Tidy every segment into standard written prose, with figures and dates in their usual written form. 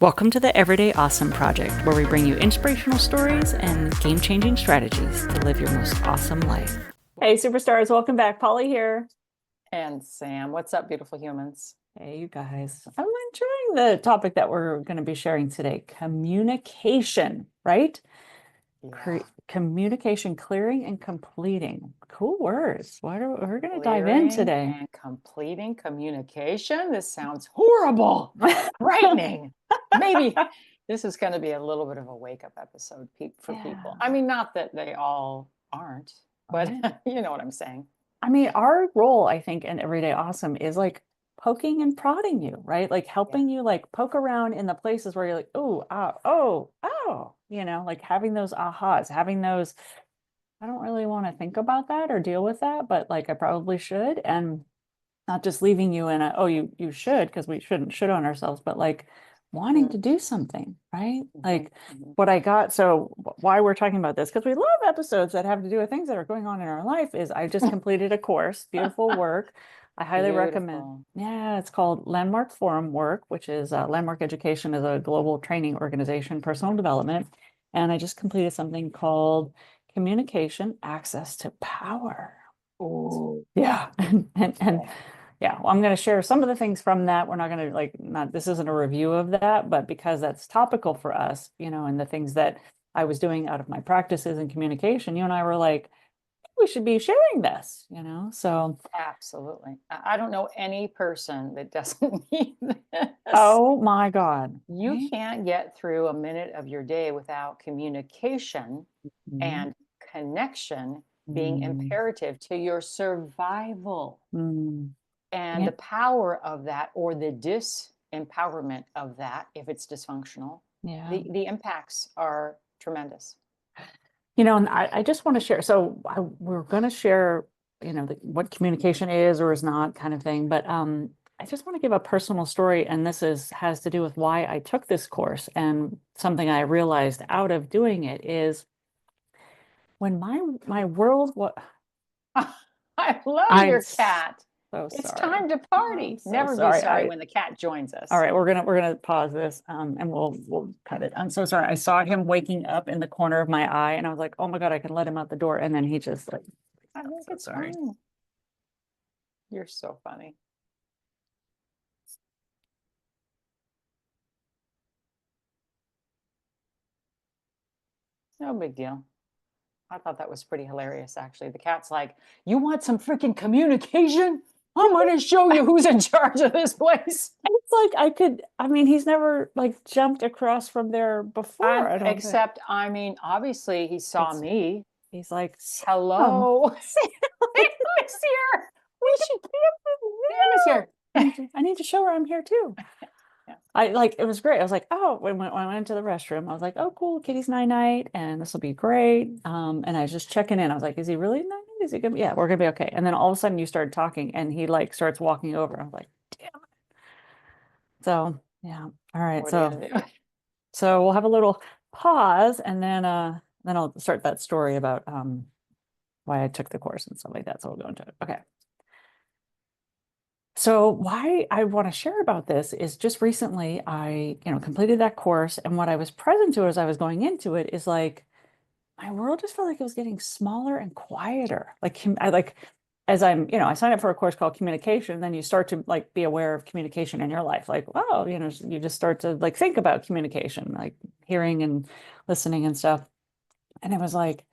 Welcome to the Everyday Awesome Project, where we bring you inspirational stories and game-changing strategies to live your most awesome life. Hey, superstars, welcome back. Polly here. And Sam, what's up, beautiful humans? Hey, you guys. I'm enjoying the topic that we're going to be sharing today, communication, right? Yeah. Communication, clearing and completing. Cool words. We're going to dive in Clearing today. and completing communication. This sounds horrible, frightening. Maybe this is going to be a little bit of a wake-up episode for people. I mean, not that they all aren't, but you know what I'm saying. I mean, our role, I think, in Everyday Awesome is like poking and prodding you, right? Like helping you like poke around in the places where you're like, oh, oh, like having those ahas, having those, I don't really want to think about that or deal with that, but like I probably should. And not just leaving you in a, oh, you should, because we shouldn't should on ourselves, but like wanting to do something, right? Like what I got. So why we're talking about this, because we love episodes that have to do with things that are going on in our life, is I just completed a course, beautiful work. I highly recommend. Yeah, it's called Landmark Forum Work, which is Landmark Education is a global training organization, personal development. And I just completed something called Communication Access to Power. Oh, yeah. And yeah, well, I'm going to share some of the things from that. We're not going to not, this isn't a review of that, but because that's topical for us, and the things that I was doing out of my practices in communication, you and I were like, we should be sharing this, so. absolutely. I don't know any person that doesn't need this. Oh my God. You can't get through a minute of your day without communication and connection being imperative to your survival. And the power of that, or the disempowerment of that, if it's dysfunctional, the impacts are tremendous. And I just want to share. So we're going to share, what communication is or is not kind of thing. But I just want to give a personal story. And this has to do with why I took this course. And something I realized out of doing it is when my world, what I love your cat. So it's sorry. time to party. So Never sorry. be sorry when the cat joins us. All right, we're gonna pause this, and we'll cut it. I'm so sorry. I saw him waking up in the corner of my eye, and I was like, "Oh my God, I can let him out the door." And then he just like, I think it's sorry. Fine. You're so funny. No big deal. I thought that was pretty hilarious, actually. The cat's like, you want some freaking communication? I'm going to show you who's in charge of this place. It's like he's never like jumped across from there before. Except, obviously he saw me. He's like, hello. Sam is here. We should Sam is here. I need to show her I'm here too. It was great. I was like, oh, when I went into the restroom, I was like, oh, cool, Kitty's night-night, and this will be great. And I was just checking in. I was like, is he really night-night? Is he gonna be? Yeah, we're gonna be okay. And then all of a sudden you started talking and he like starts walking over. I was like, damn it. So yeah. All right. So we'll have a little pause and then I'll start that story about why I took the course and stuff like that. So we'll go into it. Okay. So why I want to share about this is just recently I, completed that course, and what I was present to as I was going into it is like my world just felt like it was getting smaller and quieter. As I signed up for a course called communication, then you start to like be aware of communication in your life. Like, wow, you just start to like think about communication, like hearing and listening and stuff. And it was like,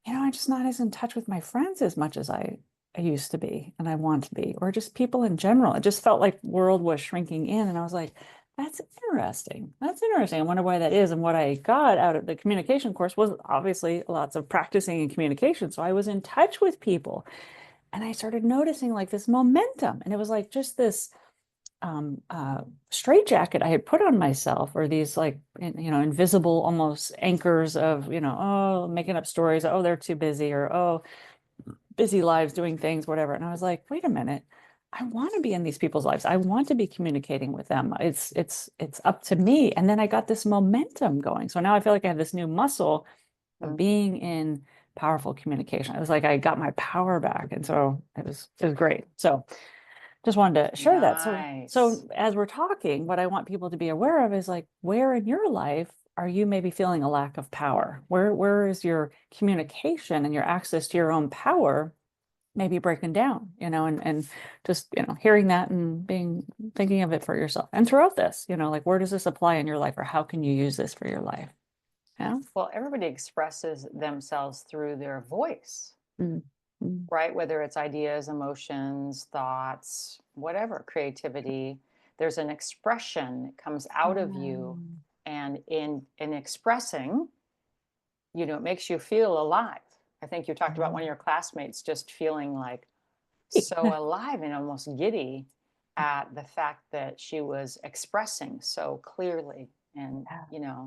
I'm just not as in touch with my friends as much as I used to be and I want to be, or just people in general. It just felt like world was shrinking in. And I was like, that's interesting. That's interesting. I wonder why that is. And what I got out of the communication course was obviously lots of practicing in communication. So I was in touch with people and I started noticing like this momentum. And it was like just this straitjacket I had put on myself, or these like, invisible almost anchors of, oh, making up stories. Oh, they're too busy, or, oh, busy lives doing things, whatever. And I was like, wait a minute, I want to be in these people's lives. I want to be communicating with them. It's up to me. And then I got this momentum going. So now I feel like I have this new muscle of being in powerful communication. It was like I got my power back. And so it was great. So just wanted to share that. So Nice. as we're talking, what I want people to be aware of is like, where in your life are you maybe feeling a lack of power? Where is your communication and your access to your own power maybe breaking down, and just, hearing that and thinking of it for yourself. And throughout this, like, where does this apply in your life, or how can you use this for your life? Yeah. Well, everybody expresses themselves through their voice, Mm, mm, right? Whether it's ideas, emotions, thoughts, whatever, creativity, there's an expression that comes out of you. mm, And in expressing, it makes you feel alive. I think you talked about one of your classmates just feeling like so alive and almost giddy at the fact that she was expressing so clearly and, yeah.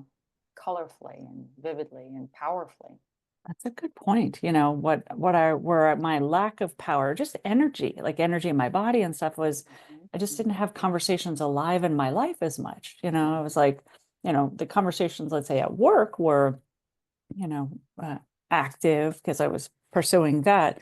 colorfully and vividly and powerfully. That's a good point. Where my lack of power, just energy, like energy in my body and stuff, was Mhm, I just didn't mhm, have conversations alive in my life as much. I was like, the conversations, let's say at work, were, you know, uh, active because I was pursuing that.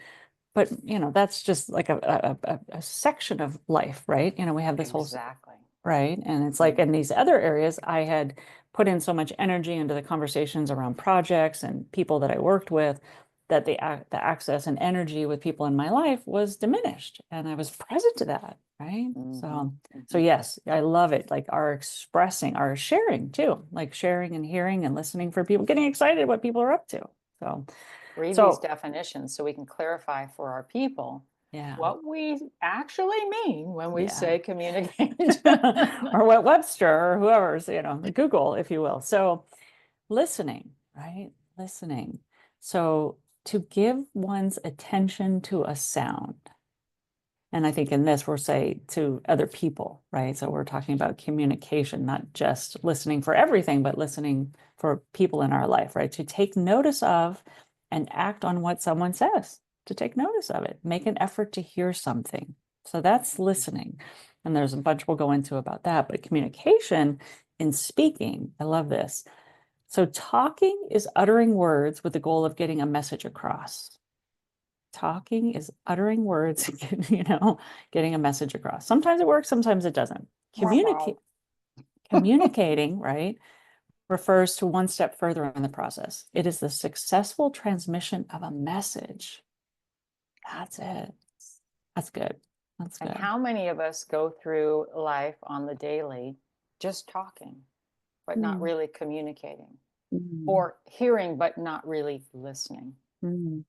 But, that's just like a section of life, right? We have this whole, exactly. right? And it's like Mhm, in these other areas, I had put in so much energy into the conversations around projects and people that I worked with, that the access and energy with people in my life was diminished, and I was present to that, right? mhm, So mhm. yes, I love it. Like our expressing, our sharing too, like sharing and hearing and listening for people, getting excited what people are up to. So, Read these so definitions so we can clarify for our people yeah, what we actually mean when we yeah. say communicate. Or what Webster or whoever's, the Google, if you will. So listening, right? Listening. So to give one's attention to a sound. And I think in this, we'll say to other people, right? So we're talking about communication, not just listening for everything, but listening for people in our life, right? To take notice of and act on what someone says, to take notice of it, make an effort to hear something. So that's listening. And there's a bunch we'll go into about that. But communication in speaking, I love this. So talking is uttering words with the goal of getting a message across. Talking is uttering words, getting a message across. Sometimes it works, sometimes it doesn't. Wow, wow. Communicating, right, refers to one step further in the process. It is the successful transmission of a message. That's it. That's good. That's And good. how many of us go through life on the daily just talking, but not Mm, really communicating, mm, or hearing, but not really listening? mm.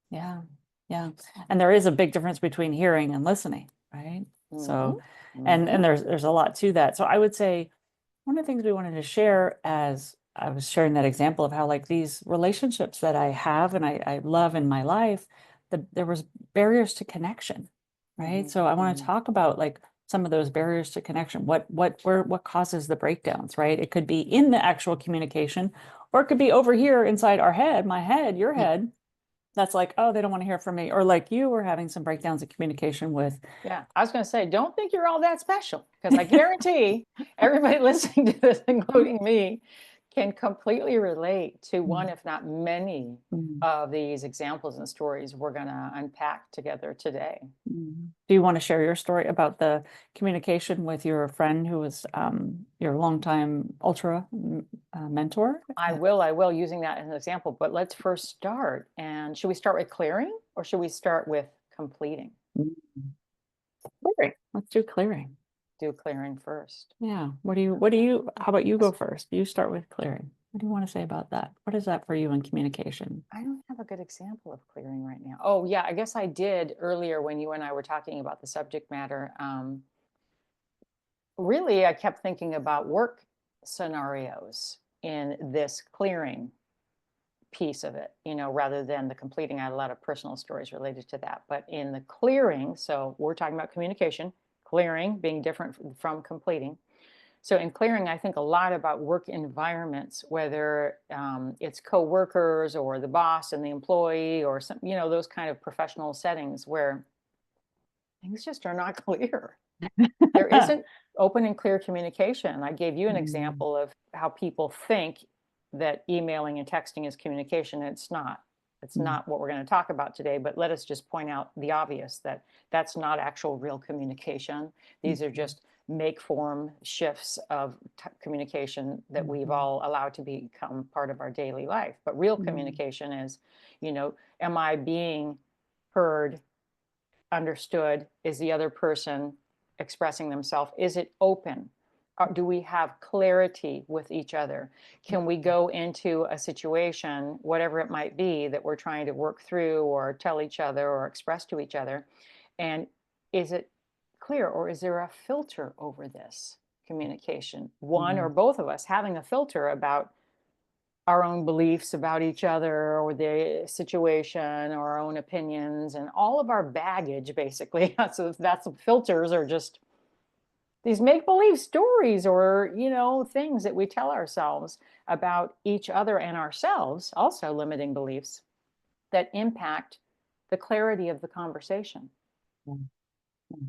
Yeah. Yeah. And there is a big difference between hearing and listening, right? Hmm. So, and Hmm. there's a lot to that. So I would say one of the things we wanted to share, as I was sharing that example of how, like, these relationships that I have and I love in my life, there was barriers to connection, right? Hmm. So I want to Hmm. talk about, like, some of those barriers to connection. What causes the breakdowns, right? It could be in the actual communication, or it could be over here inside our head, my head, your head. That's like, oh, they don't want to hear from me. Or like you were having some breakdowns in communication with. Yeah, I was going to say, don't think you're all that special, because I guarantee everybody listening to this, including me, can completely relate to one, Mm, if not many, mm, of these examples and stories we're going to unpack together today. mm. Do you want to share your story about the communication with your friend who was your longtime ultra mentor? I will, using that as an example, but let's first start. And should we start with clearing or should we start with completing? Mm. Clearing. Let's do clearing. Do clearing first. Yeah. How about you go first? You start with clearing. What do you want to say about that? What is that for you in communication? I don't have a good example of clearing right now. Oh, yeah, I guess I did earlier when you and I were talking about the subject matter. Really, I kept thinking about work scenarios in this clearing piece of it, rather than the completing. I had a lot of personal stories related to that. But in the clearing, so we're talking about communication, clearing being different from completing. So in clearing, I think a lot about work environments, whether it's coworkers or the boss and the employee, or some, those kind of professional settings where things just are not clear. There isn't open and clear communication. I gave you an Mm, example of how people think that emailing and texting is communication, and it's not. It's not what we're going to talk about today, but let us just point out the obvious, that that's not actual real communication. These are just make form shifts of communication that we've all allowed to become part of our daily life. But real communication is, am I being heard, understood? Is the other person expressing themselves? Is it open? Do we have clarity with each other? Can we go into a situation, whatever it might be, that we're trying to work through or tell each other or express to each other? And is it clear, or is there a filter over this communication? One or both of us having a filter about our own beliefs about each other or the situation or our own opinions and all of our baggage, basically. So that's filters, are just these make-believe stories, or things that we tell ourselves about each other and ourselves, also limiting beliefs that impact the clarity of the conversation.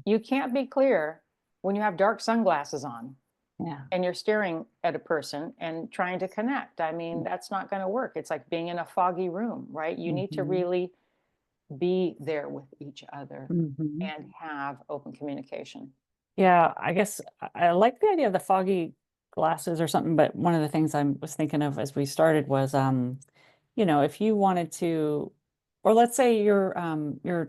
You can't be clear when you have dark sunglasses on. Yeah. And you're staring at a person and trying to connect. I mean, that's not going to work. It's like being in a foggy room, right? You need to really be there with each other and have open communication. Yeah, I guess I like the idea of the foggy glasses or something, but one of the things I was thinking of as we started was, if you wanted to, or let's say you're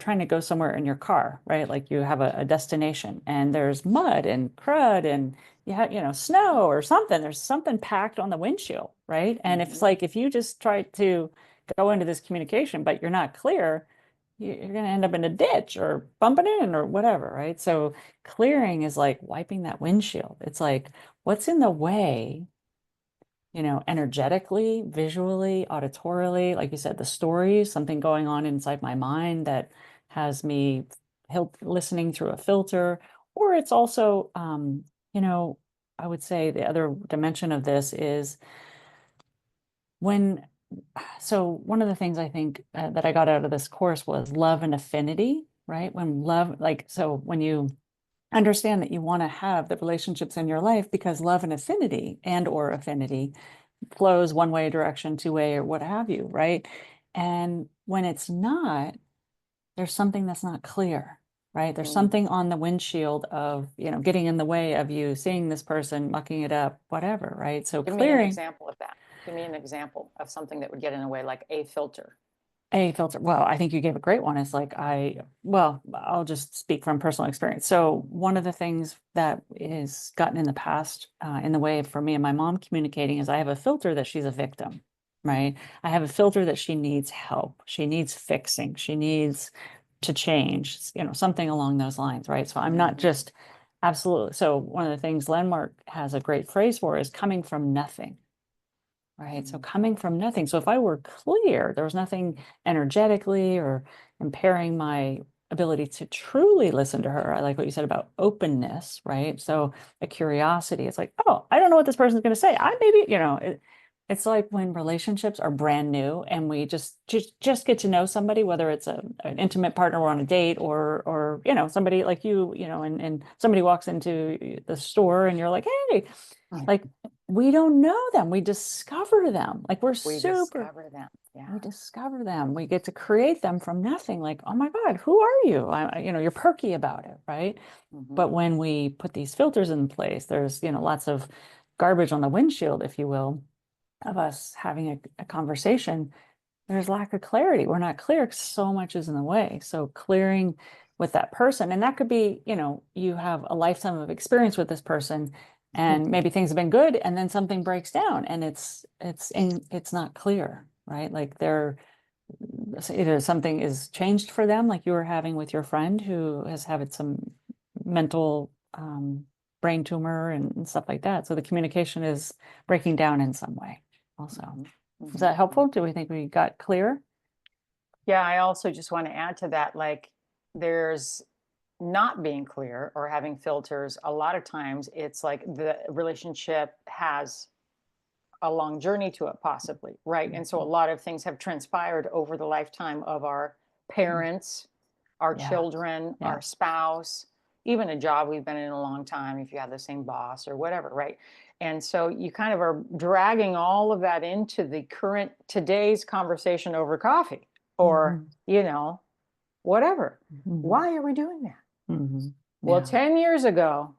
trying to go somewhere in your car, right? Like you have a destination and there's mud and crud and you have, snow or something. There's something packed on the windshield, right? And if it's like if you just try to go into this communication, but you're not clear, you're going to end up in a ditch or bumping in or whatever, right? So clearing is like wiping that windshield. It's like, what's in the way, energetically, visually, auditorily, like you said, the stories, something going on inside my mind that has me listening through a filter. Or it's also, I would say the other dimension of this is when, so one of the things I think that I got out of this course was love and affinity, right? When love, like, so when you understand that you want to have the relationships in your life because love and affinity or affinity flows one way direction, two way, or what have you, right? And when it's not, there's something that's not clear, right? There's something on the windshield of, getting in the way of you seeing this person mucking it up, whatever, right? So Give me an clearing. example of that. Give me an example of something that would get in the way, like a filter. A filter. Well, I think you gave a great one. It's like I'll just speak from personal experience. So one of the things that is gotten in the past in the way for me and my mom communicating is I have a filter that she's a victim, right? I have a filter that she needs help. She needs fixing. She needs to change, something along those lines, right? So I'm not just absolutely. So one of the things Landmark has a great phrase for is coming from nothing. Right. So coming from nothing. So if I were clear, there was nothing energetically or impairing my ability to truly listen to her. I like what you said about openness, right? So a curiosity. It's like, oh, I don't know what this person's going to say. I maybe, it's like when relationships are brand new and we just get to know somebody, whether it's an intimate partner or on a date or somebody like you, and somebody walks into the store and you're like, hey, like we don't know them. We discover them. Like we discover them. Yeah. we discover them. We get to create them from nothing. Like, oh my God, who are you? You're perky about it, right? But when we put these filters in place, there's, lots of garbage on the windshield, if you will, of us having a conversation. There's lack of clarity. We're not clear 'cause so much is in the way. So clearing with that person, and that could be, you have a lifetime of experience with this person and maybe things have been good and then something breaks down and it's not clear, right? Like either something is changed for them, like you were having with your friend who has had some mental brain tumor and stuff like that. So the communication is breaking down in some way also. Is that helpful? Do we think we got clear? Yeah, I also just want to add to that, like there's not being clear or having filters. A lot of times it's like the relationship has a long journey to it, possibly, right? And so a lot of things have transpired over the lifetime of our parents, our children, our spouse, even a job we've been in a long time, if you have the same boss or whatever, right? And so you kind of are dragging all of that into the today's conversation over coffee. or, whatever. Mhm. Why are we doing that? Mhm. Well, Yeah. 10 years ago,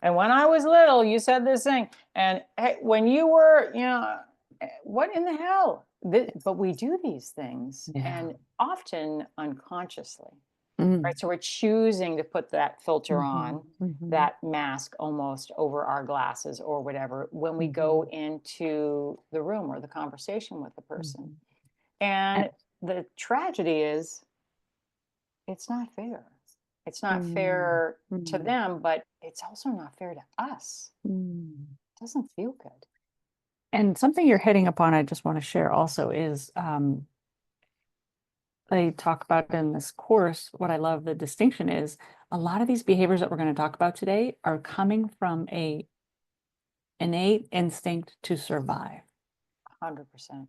and when I was little, you said this thing. And hey, when you were, what in the hell? But we do these things Yeah. and often unconsciously, Mm. right? So we're choosing to put that filter Mhm. on, Mhm. that mask almost over our glasses or whatever, when we go Mhm. into the room or the conversation with the person. Mhm. And And the tragedy is, it's not fair. It's not mm, fair to mm, them, but it's also not fair to us. mm. It doesn't feel good. And something you're hitting upon, I just want to share also is they talk about in this course, what I love the distinction is a lot of these behaviors that we're going to talk about today are coming from a innate instinct to survive. 100%.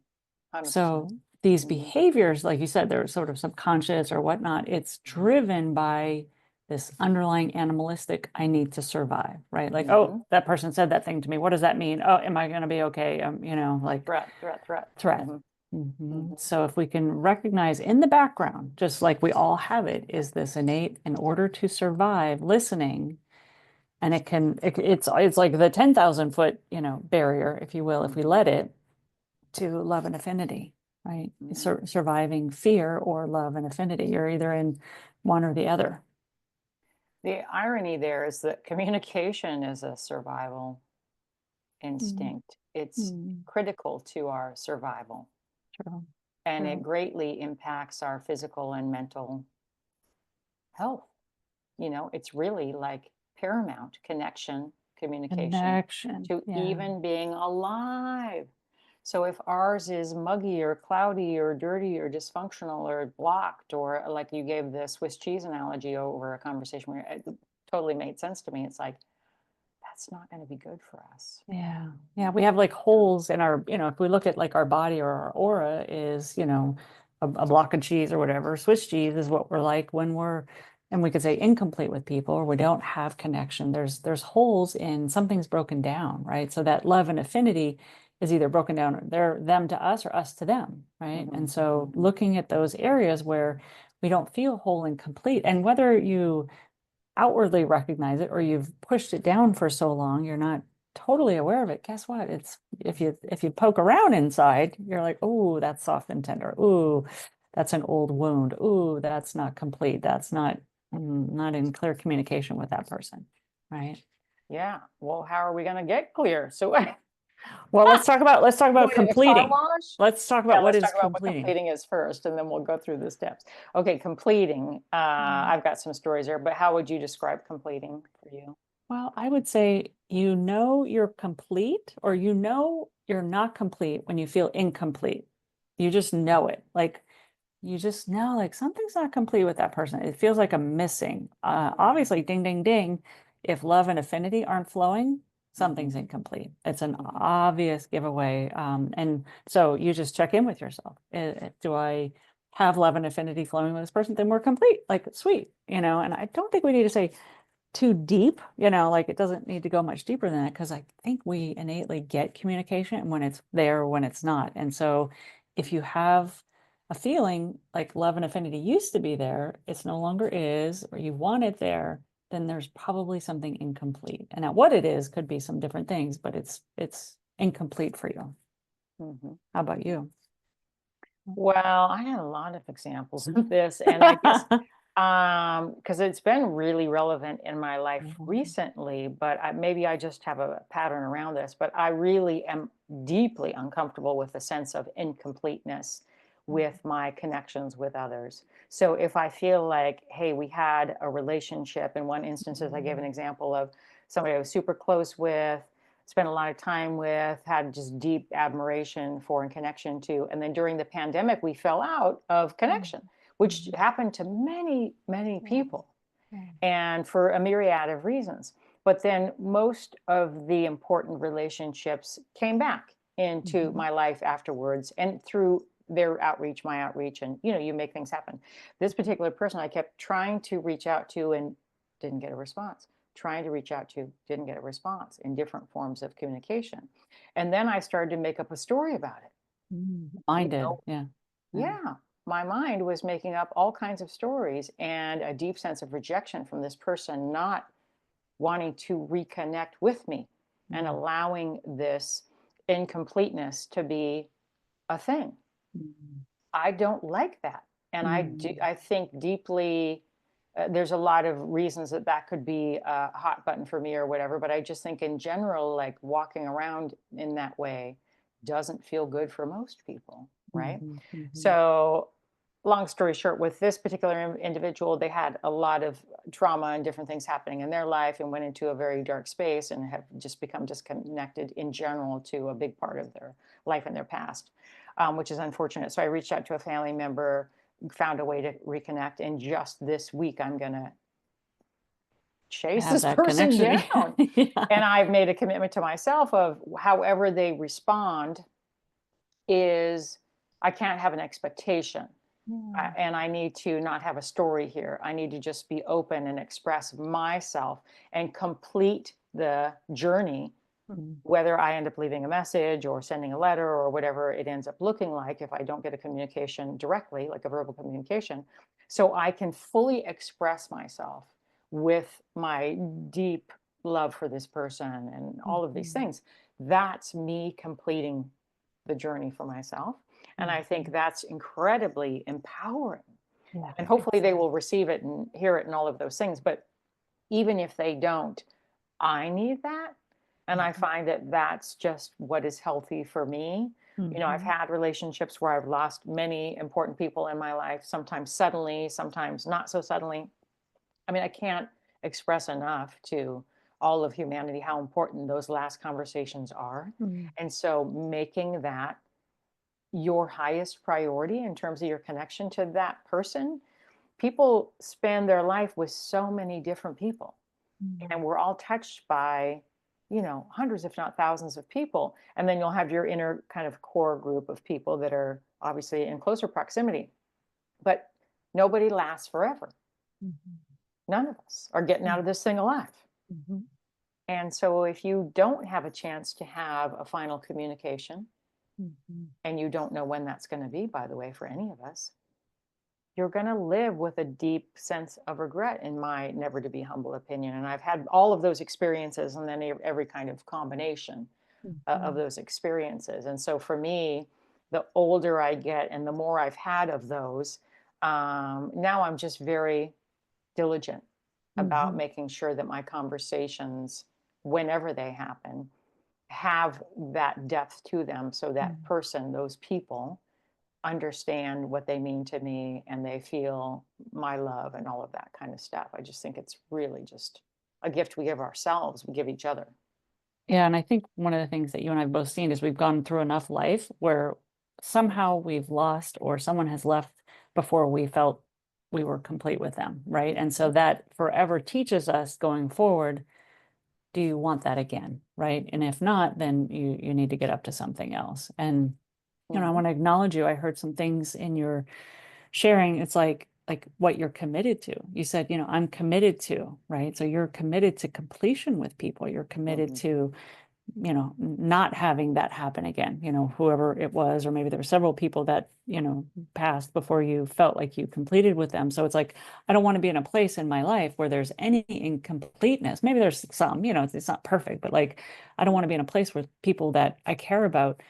100%. So these Mhm. behaviors, like you said, they're sort of subconscious or whatnot. It's driven by this underlying animalistic, I need to survive, right? Like, oh, Mhm. that person said that thing to me. What does that mean? Oh, am I going to be okay? Like Threat, threat, threat. threat. Mhm. Mhm. So if we can recognize in the background, just like we all have it, is this innate, in order to survive, listening, and it's like the 10,000 foot, barrier, if you will, if we Mhm. let it to love and affinity, right? Mhm. Surviving fear or love and affinity. You're either in one or the other. The irony there is that communication is a survival Mm, instinct. It's mm, critical to our survival, true, and it true. greatly impacts our physical and mental health. It's really like paramount connection, communication Connection. to Yeah. even being alive. So if ours is muggy or cloudy or dirty or dysfunctional or blocked, or like you gave the Swiss cheese analogy over a conversation where it totally made sense to me, it's like, that's not going to be good for us. Yeah. Yeah. We have like holes in our, if we look at like our body or our aura is, a block of cheese or whatever. Swiss cheese is what we're like when and we could say incomplete with people or we don't have connection. There's holes in something's broken down, right? So that love and affinity is either broken down or they're them to us or us to them, right? Mhm, And so mhm, looking at those areas where we don't feel whole and complete, and whether you outwardly recognize it or you've pushed it down for so long you're not totally aware of it, guess what, it's if you poke around inside you're like, oh, that's soft and tender, oh, that's an old wound, oh, that's not complete, that's not in clear communication with that person, right? yeah. Well, how are we going to get clear? So Well, let's talk about going to the car completing. wash? Let's talk Yeah, about what let's talk is about what completing. completing is first, and then we'll go through the steps. Okay, completing. I've got some stories there, but how would you describe completing for you? Well, I would say you're complete or you're not complete when you feel incomplete. You just know it. Like you just know like something's not complete with that person. It feels like a missing. Mhm, Obviously, ding, ding, ding. If love and affinity aren't flowing, something's mhm, incomplete. It's an mhm, obvious giveaway. And so you just check in with yourself. Do I have love and affinity flowing with this person? Then we're complete. Like sweet, and I don't think we need to say too deep, like it doesn't need to go much deeper than that because I think we innately get communication when it's there, when it's not. And so if you have a feeling like love and affinity used to be there, it's no longer is, or you want it there, then there's probably something incomplete. And now what it is could be some different things, but it's incomplete for you. mhm. How about you? Well, I had a lot of examples of this, and I guess because it's been really relevant in my life recently, but maybe I just have a pattern around this. But I really am deeply uncomfortable with the sense of incompleteness with my connections with others. So if I feel like, hey, we had a relationship, in one instance, as I gave an example of somebody I was super close with, spent a lot of time with, had just deep admiration for and connection to. And then during the pandemic, we fell out of connection, which happened to many, many people, and for a myriad of reasons. But then most of the important relationships came back into my life afterwards and through their outreach, my outreach, and you make things happen. This particular person I kept trying to reach out to and didn't get a response, trying to reach out to, didn't get a response in different forms of communication. And then I started to make up a story about it. You Minded, know, yeah. Yeah. yeah. my mind was making up all kinds of stories and a deep sense of rejection from this person not wanting to reconnect with me and Mm, allowing this incompleteness to be a thing. mm, I don't like that. And mm. I think deeply, there's a lot of reasons that that could be a hot button for me or whatever, but I just think in general, like walking around in that way doesn't feel good for most people, right? Mhm, mhm. So, long story short, with this particular individual, they had a lot of trauma and different things happening in their life and went into a very dark space and have just become disconnected in general to a big part of their life and their past, which is unfortunate. So I reached out to a family member, found a way to reconnect, and just this week I'm going to chase Have this that person connection down. again. Yeah. And I've made a commitment to myself of however they respond is I can't have an expectation. Yeah. And I need to not have a story here. I need to just be open and express myself and complete the journey, Mm, whether I end up leaving a message or sending a letter or whatever it ends up looking like if I don't get a communication directly, like a verbal communication. So I can fully express myself with my deep love for this person and all of these mhm, things. That's me completing the journey for myself. And I think mhm. that's incredibly empowering. Yeah, And hopefully they exactly. will receive it and hear it and all of those things. But even if they don't, I need that. And I Mhm, find that that's just what is healthy for me. You know, I've mhm, had relationships where I've lost many important people in my life, sometimes suddenly, sometimes not so suddenly. I mean, I can't express enough to all of humanity how important those last conversations are. mm, And so making that your highest priority in terms of your connection to that person. People spend their life with so many different people, mm, and we're all touched by, you know, hundreds, if not thousands of people. And then you'll have your inner kind of core group of people that are obviously in closer proximity, but nobody lasts forever. mhm, None of us are getting out mm, of this thing alive. mhm, And so if you don't have a chance to have a final communication, mhm, and you don't know when that's going to be, by the way, for any of us, you're going to live with a deep sense of regret, in my never to be humble opinion. And I've had all of those experiences and then every kind of combination of mhm, those experiences. And so for me, the older I get and the more I've had of those, now I'm just very diligent about mhm, making sure that my conversations, whenever they happen, have that depth to them so that mm. person, those people, understand what they mean to me and they feel my love and all of that kind of stuff. I just think it's really just a gift we give ourselves, we give each other. Yeah, and I think one of the things that you and I have both seen is we've gone through enough life where somehow we've lost or someone has left before we felt we were complete with them, right? And so that forever teaches us going forward, do you want that again, right? And if not, then you need to get up to something else. And I Mhm. want to acknowledge you. I heard some things in your sharing. It's like what you're committed to. You said, I'm committed to, right? So you're committed to completion with people. You're committed Mhm. to not having that happen again, whoever it was, or maybe there were several people that, passed before you felt like you completed with them. So it's like, I don't want to be in a place in my life where there's any incompleteness. Maybe there's some, it's not perfect, but like, I don't want to be in a place where people that I care about,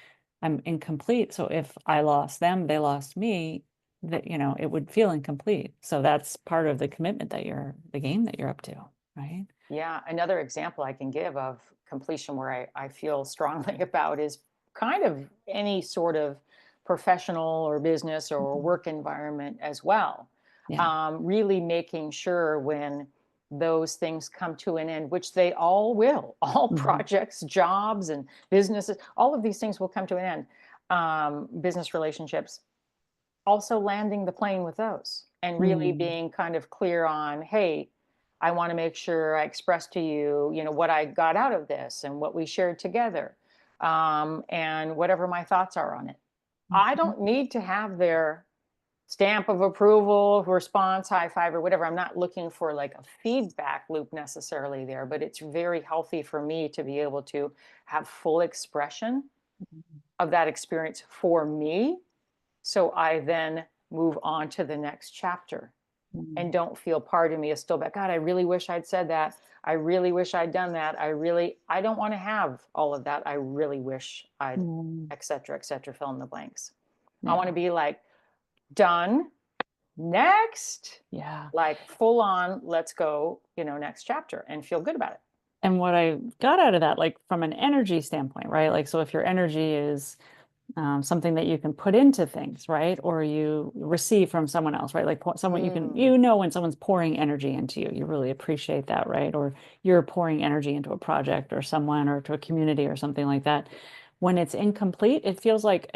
I'm incomplete. So if I lost them, they lost me, that, it would feel incomplete. So that's part of the commitment the game that you're up to, right? Yeah, another example I can give of completion where I feel strongly about is kind of any sort of professional or business or Mhm. work environment as well. Yeah. Really making sure when those things come to an end, which they all will, all Mhm. projects, jobs, and businesses, all of these things will come to an end. Business relationships, also landing the plane with those and really Mm. being kind of clear on, hey, I want to make sure I express to you, what I got out of this and what we shared together, and whatever my thoughts are on it. I Mhm. don't need to have their stamp of approval, response, high five, or whatever. I'm not looking for like a feedback loop necessarily there, but it's very healthy for me to be able to have full expression Mhm. of that experience for me, so I then move on to the next chapter and Mm, don't feel part of me is still back. God, I really wish I'd said that. I really wish I'd done that. I don't want to have all of that. I really wish I'd, mm, et cetera, fill in the blanks. I want yeah. to be like, done, next, Yeah. like full on, let's go, next chapter and feel good about it. And what I got out of that, like from an energy standpoint, right? Like, so if your energy is something that you can put into things, right? Or you receive from someone else, right? Like someone you can, Mm, when someone's pouring energy into you, you really appreciate that, right? Or you're pouring energy into a project or someone or to a community or something like that. When it's incomplete, it feels like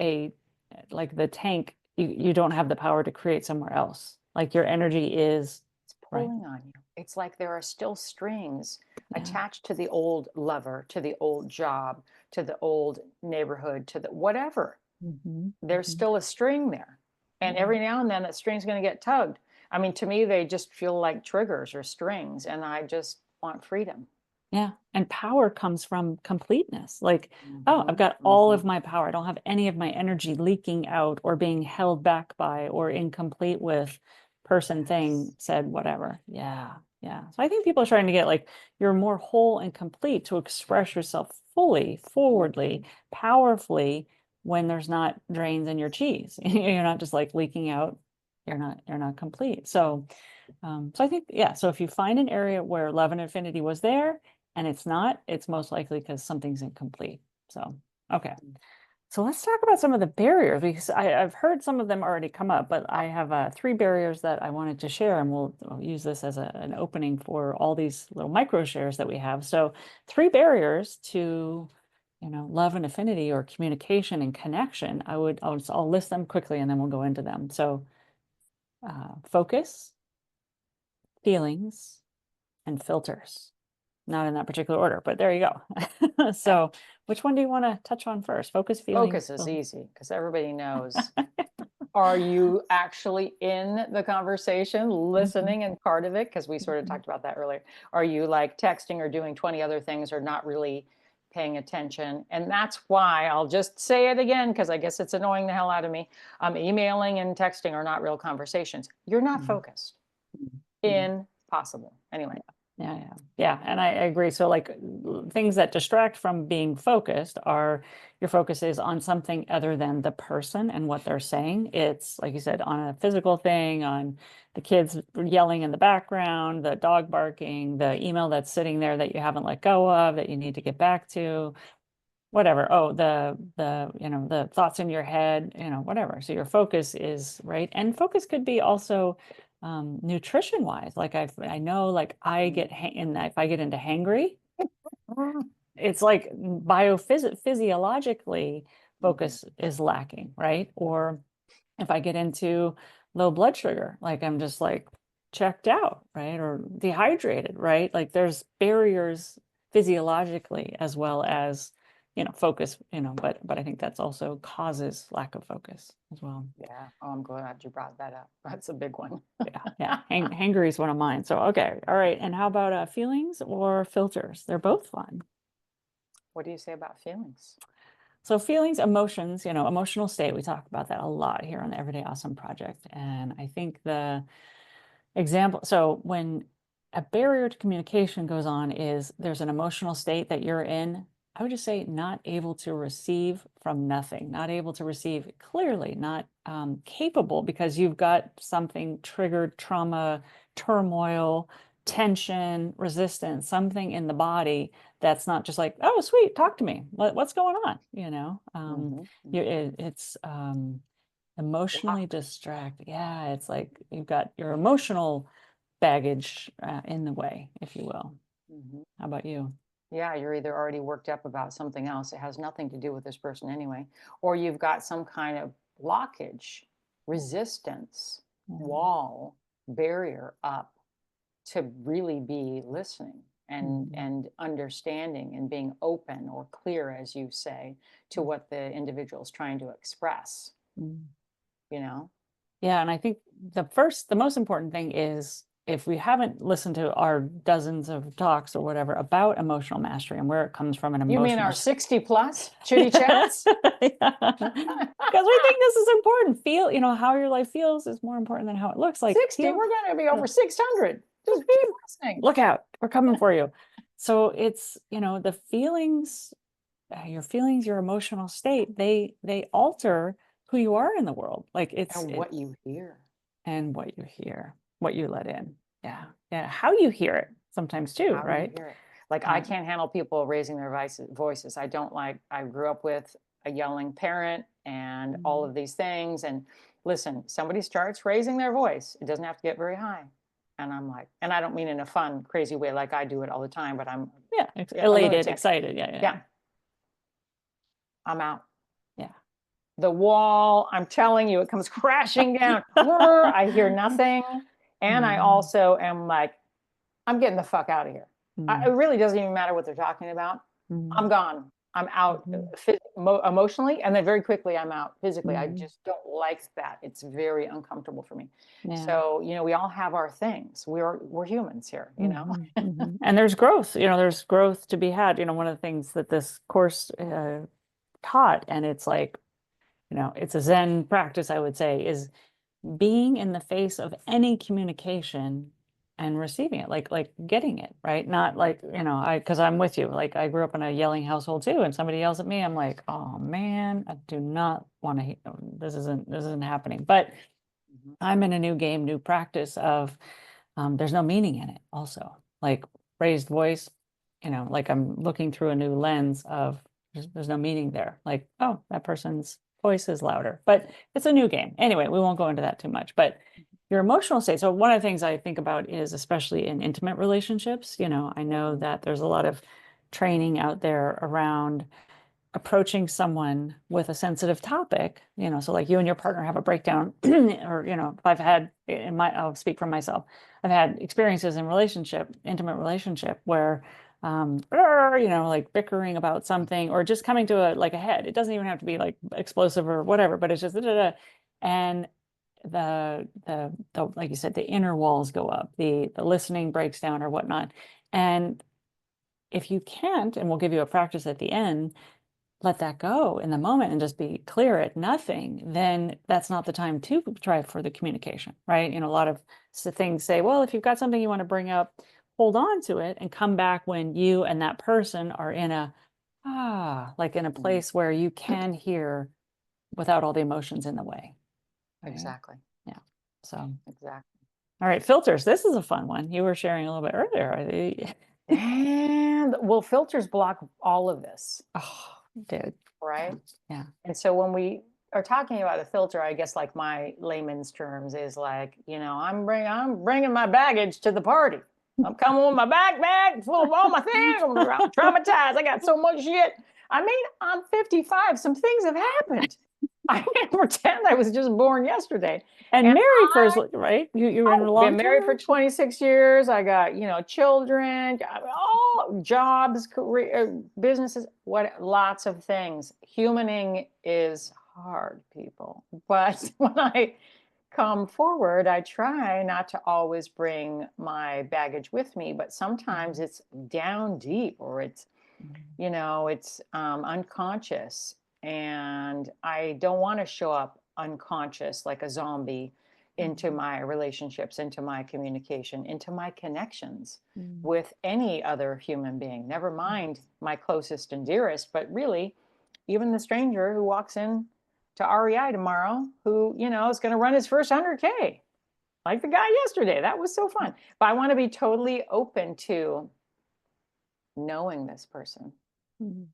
like the tank, you don't have the power to create somewhere else. Like your energy is, it's right? pulling on you. It's like there are still strings Yeah. attached to the old lover, to the old job, to the old neighborhood, to the whatever. Hmm. There's still a string there. And Yeah. every now and then that string's going to get tugged. I mean, to me, they just feel like triggers or strings, and I just want freedom. Yeah. And power comes from completeness. Like, oh, I've Mm-hmm, got all mm-hmm. of my power. I don't have any of my energy leaking out or being held back by or incomplete with person, thing, Yes. said, whatever. Yeah. Yeah. So I think people are trying to get like you're more whole and complete to express yourself fully, forwardly, Mm-hmm. powerfully when there's not drains in your cheese. You're not just like leaking out. You're not complete. So I think, yeah, so if you find an area where love and affinity was there and it's not, it's most likely because something's incomplete. So, okay. So let's talk about some of the barriers because I've heard some of them already come up, but I have three barriers that I wanted to share, and we'll use this as an opening for all these little micro shares that we have. So, three barriers to, love and affinity or communication and connection. I'll list them quickly and then we'll go into them. So, focus, feelings, and filters. Not in that particular order, but there you go. Okay. So, which one do you want to touch on first? Focus, feelings, Focus is filters. easy because everybody knows. Are you actually in the conversation, Mhm, listening and part of it? Because we sort of mhm, talked about that earlier. Are you like texting or doing 20 other things or not really paying attention? And that's why I'll just say it again because I guess it's annoying the hell out of me. Emailing and texting are not real conversations. You're not mhm, focused. mhm, mhm. Impossible. Anyway. Yeah, yeah, yeah. And I agree. So, like things that distract from being focused are your focus is on something other than the person and what they're saying. It's like you said, on a physical thing, on the kids yelling in the background, the dog barking, the email that's sitting there that you haven't let go of that you need to get back to, whatever. Oh, the thoughts in your head, whatever. So your focus is right. And focus could be also nutrition wise. Like I know like I get in that if I get into hangry, it's like physiologically Mhm. focus is lacking, right? Or if I get into low blood sugar, like I'm just like checked out, right? Or dehydrated, right? Like there's barriers physiologically as well as, focus, but I think that's also causes lack of focus as well. Yeah. Oh, I'm glad you brought that up. That's a big one. Yeah, yeah. Hangry is one of mine. So okay, all right. And how about feelings or filters? They're both fun. What do you say about feelings? So feelings, emotions, emotional state, we talk about that a lot here on the Everyday Awesome Project. And I think the example, so when a barrier to communication goes on is there's an emotional state that you're in, I would just say not able to receive from nothing, not able to receive clearly, not capable because you've got something triggered, trauma, turmoil, tension, resistance, something in the body that's not just like, oh, sweet, talk to me. What's going on? Mm-hmm, mm-hmm. It's emotionally Blocked. distract. Yeah, it's like you've got your emotional baggage in the way, if you will. Mm-hmm. How about you? Yeah, you're either already worked up about something else, it has nothing to do with this person anyway, or you've got some kind of blockage, resistance, Mm, wall, barrier up to really be listening and mhm, and understanding and being open or clear, as you say, to mm, what the individual is trying to express, mm. you know? Yeah, and I think the most important thing is if we haven't listened to our dozens of talks or whatever about emotional mastery and where it comes from an You mean emotional our 60 plus chitty chats? because we think this is important. Feel, how your life feels is more important than how it looks. Like 60, feel, we're going to be over 600. Just keep listening. look out, we're coming for you. So it's, the feelings, your feelings, your emotional state, they alter who you are in the world. Like And what you hear. and what you hear, what you let in. Yeah. Yeah. How you hear it sometimes too, How right? you hear it. Like I can't handle people raising their voices. I don't like, I grew up with a yelling parent and all of these things. And listen, somebody starts raising their voice. It doesn't have to get very high. And I'm like, and I don't mean in a fun, crazy way like I do it all the time, but I'm elated, excited. Yeah. I'm out. Yeah. The wall, I'm telling you, it comes crashing down. I hear nothing. And I also am like, I'm getting the fuck out of here. It really doesn't even matter what they're talking about. I'm gone. I'm out emotionally, and then very quickly I'm out physically. I just don't like that. It's very uncomfortable for me. So, we all have our things. We're humans here, And there's growth, there's growth to be had. One of the things that this course taught, and it's like, it's a Zen practice, I would say, is being in the face of any communication and receiving it, like getting it, right? Not like, because I'm with you. Like I grew up in a yelling household too, and somebody yells at me, I'm like, oh man, I do not want to, this isn't happening. But I'm in a new game, new practice of there's no meaning in it also. Like raised voice, like I'm looking through a new lens of there's no meaning there. Like, oh, that person's voice is louder, but it's a new game. Anyway, we won't go into that too much, but your emotional state. So one of the things I think about is, especially in intimate relationships, I know that there's a lot of training out there around approaching someone with a sensitive topic, so like you and your partner have a breakdown, or, if I've had I'll speak for myself. I've had experiences in intimate relationship where, like bickering about something or just coming to a head. It doesn't even have to be like explosive or whatever, but it's just, and the like you said, the inner walls go up, the listening breaks down or whatnot. And if you can't, and we'll give you a practice at the end, let that go in the moment and just be clear at nothing, then that's not the time to try for the communication, right? A lot of things say, well, if you've got something you want to bring up, hold on to it and come back when you and that person are in like in a place where you can hear without all the emotions in the way. Right? Exactly. Yeah. So exactly. All right, filters. This is a fun one. You were sharing a little bit earlier. And well, filters block all of this. Oh, dude. Right? Yeah. And so when we are talking about a filter, I guess like my layman's terms is like, I'm bringing my baggage to the party. I'm coming with my backpack full of all my things. I'm traumatized. I got so much shit. I mean, I'm 55. Some things have happened. I can't pretend I was just born yesterday. And married first, right? You were in a long been married for 26 years. I got, children, all jobs, career, businesses, lots of things. Humaning is hard, people. But when I come forward, I try not to always bring my baggage with me, but sometimes it's down deep or it's, it's unconscious. And I don't want to show up unconscious like a zombie into my relationships, into my communication, into my connections with any other human being, never mind my closest and dearest, but really even the stranger who walks in to REI tomorrow, who, is going to run his first 100K, like the guy yesterday. That was so fun. But I want to be totally open to knowing this person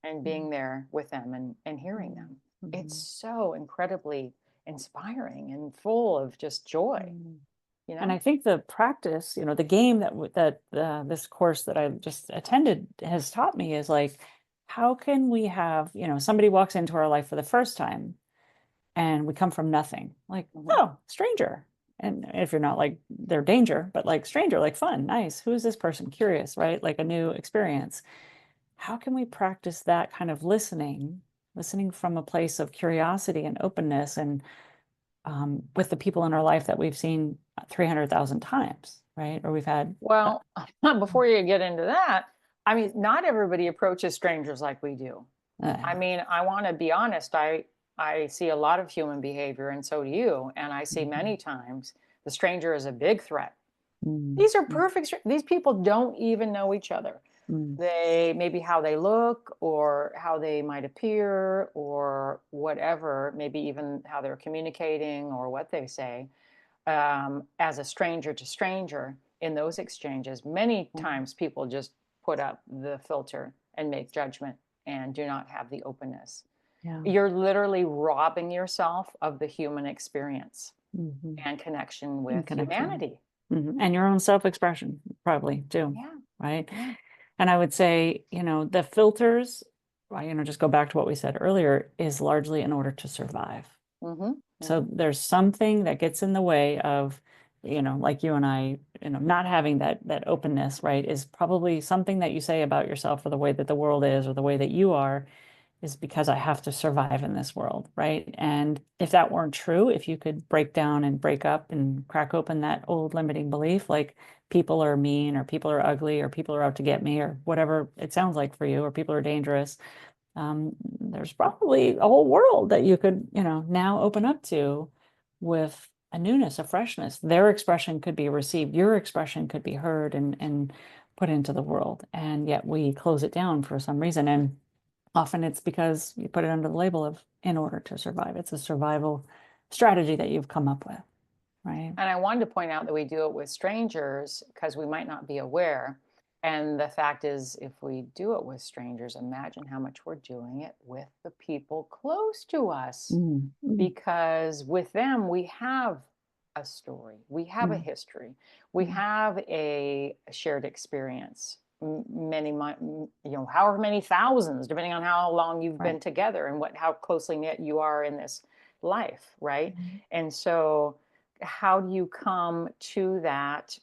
and being there with them and hearing them. It's so incredibly inspiring and full of just joy. And I think the practice, the game that this course that I just attended has taught me is like, how can we have, somebody walks into our life for the first time and we come from nothing, like, oh, stranger. And if you're not like their danger, but like stranger, like fun, nice. Who is this person? Curious, right? Like a new experience. How can we practice that kind of listening from a place of curiosity and openness and with the people in our life that we've seen 300,000 times, right? Or we've had, Well, before you get into that, I mean, not everybody approaches strangers like we do. I uh, mean, I want to be honest. I see a lot of human behavior, and so do you. And I see many times the stranger is a big threat. mm, These are mm, perfect. These people don't even know each other. mm, They maybe how they look or how they might appear or whatever, maybe even how they're communicating or what they say, as a stranger to stranger in those exchanges. Many mm, times people just put up the filter and make judgment and do not have the openness. yeah. You're literally robbing yourself of the human experience Hmm. and connection And with connection. humanity. And your own self-expression, probably too, Yeah, right? yeah. And I would say, the filters, well, just go back to what we said earlier, is largely in order to survive. Mm-hmm. So Mm-hmm. there's something that gets in the way of, like you and I, not having that openness, right, is probably something that you say about yourself or the way that the world is or the way that you are is because I have to survive in this world, right? And if that weren't true, if you could break down and break up and crack open that old limiting belief, like people are mean or people are ugly or people are out to get me or whatever it sounds like for you, or people are dangerous, there's probably a whole world that you could, now open up to with a newness, a freshness. Their expression could be received, your expression could be heard and put into the world. And yet we close it down for some reason. And often it's because you put it under the label of in order to survive. It's a survival strategy that you've come up with, right? And I wanted to point out that we do it with strangers because we might not be aware. And the fact is, if we do it with strangers, imagine how much we're doing it with the people close to us. Mm, mm, Because with them, we have a story, we have a mm, history, we mm. have a shared experience. Many, however many thousands, depending on how long you've Right. been together and how closely knit you are in this life, right? Mhm. And so, how do you come to that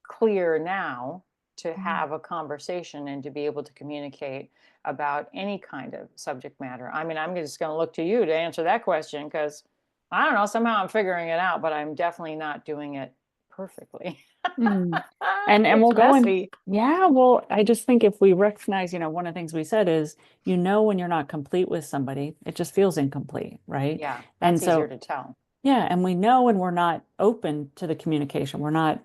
clear now to Mm. have a conversation and to be able to communicate about any kind of subject matter? I mean, I'm just going to look to you to answer that question because I don't know, somehow I'm figuring it out, but I'm definitely not doing it perfectly. Mm. And we'll It's go in. messy. Yeah, well, I just think if we recognize, one of the things we said is, when you're not complete with somebody, it just feels incomplete, right? Yeah, And that's easier so, to tell. yeah, and we know when we're not open to the communication, we're not,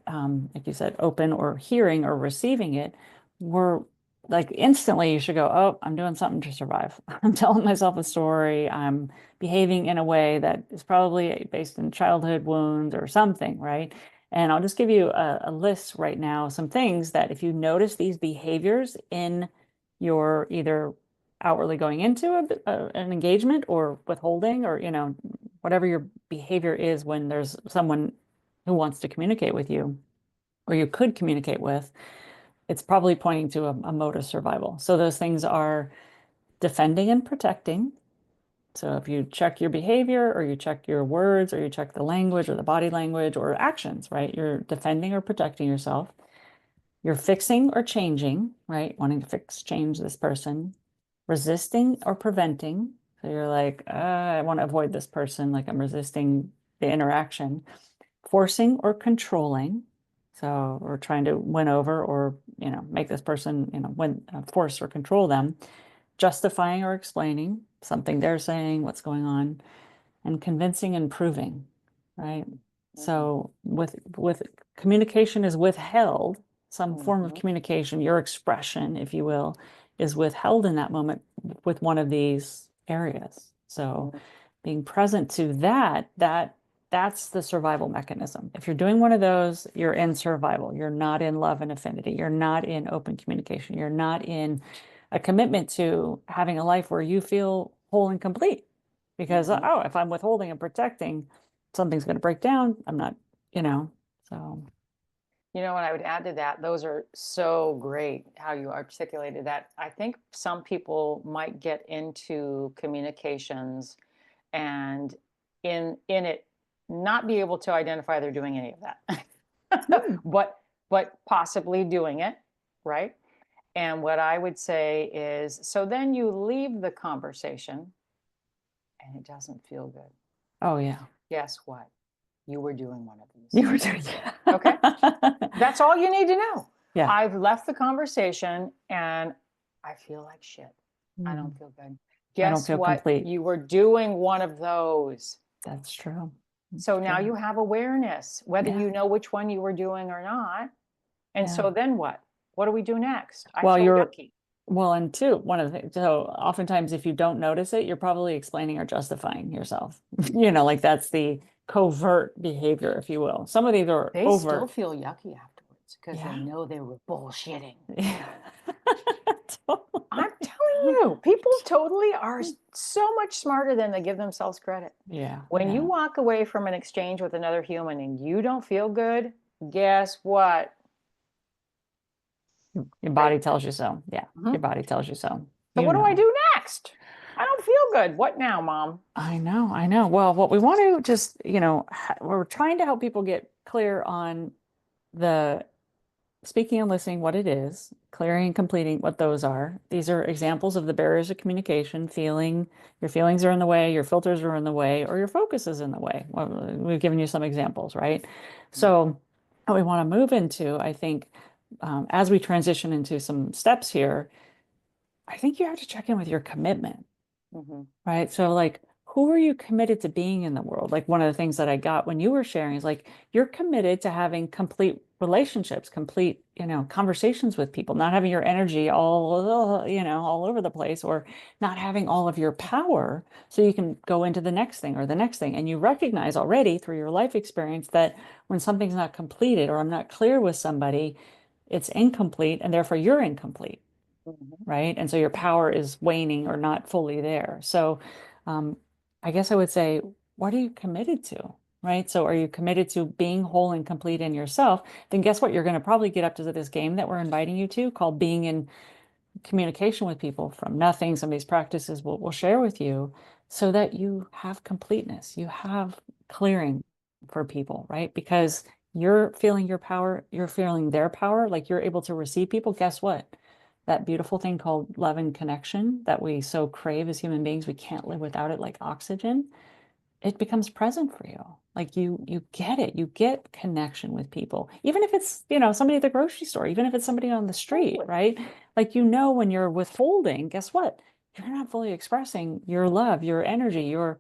like you said, open or hearing or receiving it, we're like instantly you should go, oh, I'm doing something to survive. I'm telling myself a story. I'm behaving in a way that is probably based in childhood wounds or something, right? And I'll just give you a list right now, some things that if you notice these behaviors in your either outwardly going into an engagement or withholding or, whatever your behavior is when there's someone who wants to communicate with you or you could communicate with, it's probably pointing to a mode of survival. So those things are defending and protecting. So if you check your behavior or you check your words or you check the language or the body language or actions, right? You're defending or protecting yourself. You're fixing or changing, right? Wanting to fix, change this person. Resisting or preventing. So you're like, I want to avoid this person, like I'm resisting the interaction. Forcing or controlling. So we're trying to win over or, make this person, force or control them. Justifying or explaining something they're saying, what's going on, and convincing and proving, right? Mhm, mhm, So with communication is withheld, some form of mhm, communication, your expression, if you will, is withheld in that moment with one of these areas. So mhm, being present to that's the survival mechanism. If you're doing one of those, you're in survival. You're not in love and affinity. You're not in open communication. You're not in a commitment to having a life where you feel whole and complete. Because, mhm. oh, if I'm withholding and protecting, something's going to break down. I'm not, so. You know what I would add to that? Those are so great how you articulated that. I think some people might get into communications and in it not be able to identify they're doing any of that. Mm. But possibly doing it, right? And what I would say is so then you leave the conversation and it doesn't feel good. Oh, yeah. Guess what? you were doing one of these. You were doing, Okay. That's all you need to know. Yeah. I've left the conversation and I feel like shit. I don't Mhm. feel good. I don't Guess feel what? complete. You were doing one of those. That's true. That's So now true. you have awareness, whether Yeah. you know which one you were doing or not. And Yeah. so then what? What do we do next? I Well, feel you're, yucky. well, and two, one of the things, so oftentimes if you don't notice it, you're probably explaining or justifying yourself. Like that's the covert behavior, if you will. Some of these are They still overt. feel yucky afterwards because they Yeah. know they were bullshitting. Yeah. I'm Totally. telling you, people totally are so much smarter than they give themselves credit. Yeah. When you Yeah. walk away from an exchange with another human and you don't feel good, guess what? Your Right? body tells you so. Yeah. Your Mhm. body tells you so. So You what do I know. do next? I don't feel good. What now, Mom? I know. I know. Well, what we want to just, we're trying to help people get clear on the speaking and listening, what it is, clearing and completing what those are. These are examples of the barriers of communication, feeling your feelings are in the way, your filters are in the way, or your focus is in the way. Well, we've given you some examples, right? So, what we want to move into, I think, as we transition into some steps here, I think you have to check in with your commitment. Mm-hmm. Right. So, like, who are you committed to being in the world? Like, one of the things that I got when you were sharing is like, you're committed to having complete relationships, complete, conversations with people, not having your energy all, all over the place, or not having all of your power so you can go into the next thing or the next thing. And you recognize already through your life experience that when something's not completed or I'm not clear with somebody, it's incomplete and therefore you're incomplete, Mm-hmm. right? And so your power is waning or not fully there. So um, I guess I would say, what are you committed to? Right. So are you committed to being whole and complete in yourself? Then guess what? You're going to probably get up to this game that we're inviting you to called being in communication with people from nothing. Some of these practices we'll share with you so that you have completeness, you have clearing for people, right? Because you're feeling your power, you're feeling their power, like you're able to receive people. Guess what? That beautiful thing called love and connection that we so crave as human beings, we can't live without it like oxygen. It becomes present for you. Like you get it. You get connection with people. Even if it's, somebody at the grocery store, even if it's somebody on the street, Totally. right? Like when you're withholding, guess what? You're not fully expressing your love, your energy, your